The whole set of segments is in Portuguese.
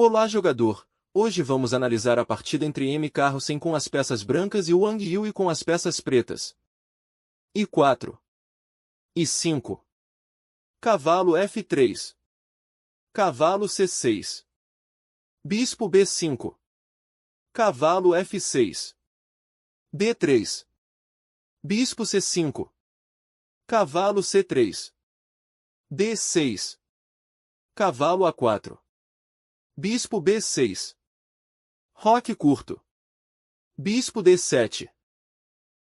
Olá, jogador! Hoje vamos analisar a partida entre M. Carlsen com as peças brancas e Wang Yue com as peças pretas. I4. I5. Cavalo F3. Cavalo C6. Bispo B5. Cavalo F6. B3. Bispo C5. Cavalo C3. D6. Cavalo A4. Bispo B6. Roque curto. Bispo D7.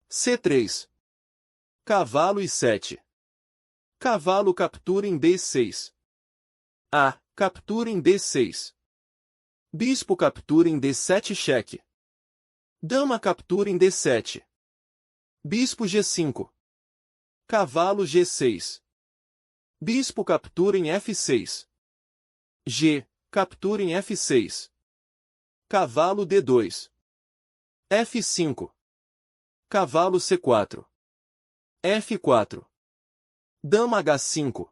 C3. Cavalo I7. Cavalo captura em B6. A. Captura em D6. Bispo captura em D7 cheque. Dama captura em D7. Bispo G5. Cavalo G6. Bispo captura em F6. G. Captura em F6. Cavalo D2. F5. Cavalo C4. F4. Dama H5.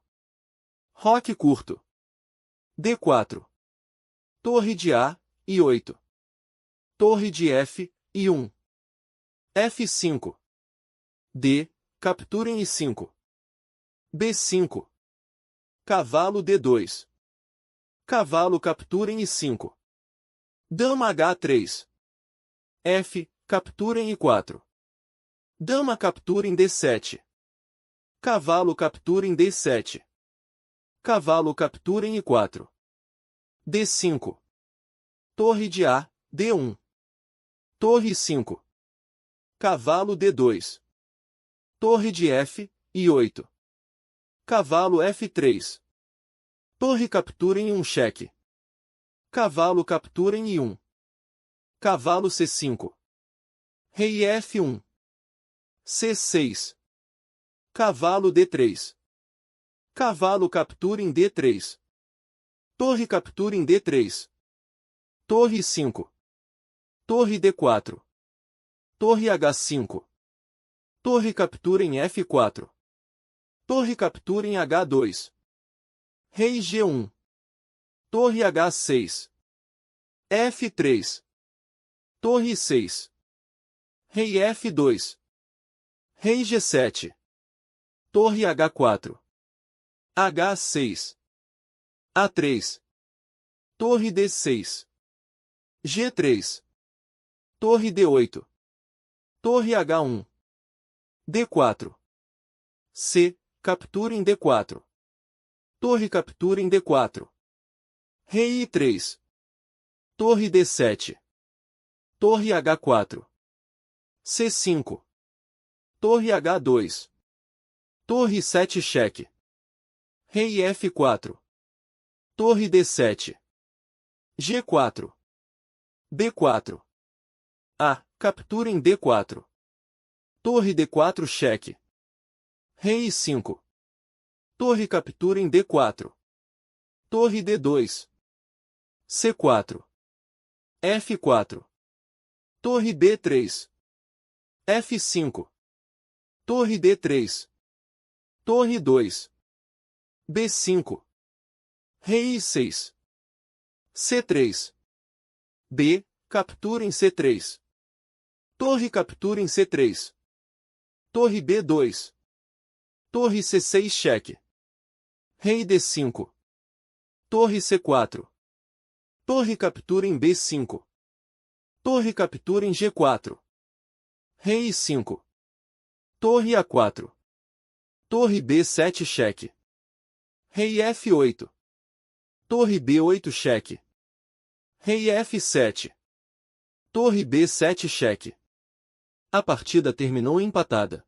Roque curto. D4. Torre de A, I8. Torre de F, I1. F5. D. Captura em I5. B5. Cavalo D2. Cavalo captura em I5. Dama H3. F. Captura em I4. Dama captura em D7. Cavalo captura em D7. Cavalo captura em I4. D5. Torre de A, D1. Torre 5. Cavalo D2. Torre de F, I8. Cavalo F3. Torre captura em 1 cheque. Cavalo captura em I1. Cavalo C5. Rei F1. C6. Cavalo D3. Cavalo captura em D3. Torre captura em D3. Torre 5. Torre D4. Torre H5. Torre captura em F4. Torre captura em H2. Rei G1. Torre H6. F3. Torre 6. Rei F2. Rei G7. Torre H4. H6. A3. Torre D6. G3. Torre D8. Torre H1. D4. C. Captura em D4. Torre captura em D4. Rei I3. Torre D7. Torre H4. C5. Torre H2. Torre 7 cheque. Rei F4. Torre D7. G4. B4. A. Captura em D4. Torre D4 cheque. Rei I5. Torre captura em D4. Torre D2. C4. F4. Torre B3. F5. Torre D3. Torre 2. B5. Rei I6. C3. B. Captura em C3. Torre captura em C3. Torre B2. Torre C6 cheque. Rei D5. Torre C4. Torre captura em B5. Torre captura em G4. Rei I5. Torre A4. Torre B7 cheque. Rei F8. Torre B8 cheque. Rei F7. Torre B7 cheque. A partida terminou empatada.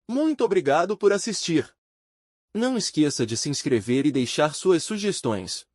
Muito obrigado por assistir. Não esqueça de se inscrever e deixar suas sugestões.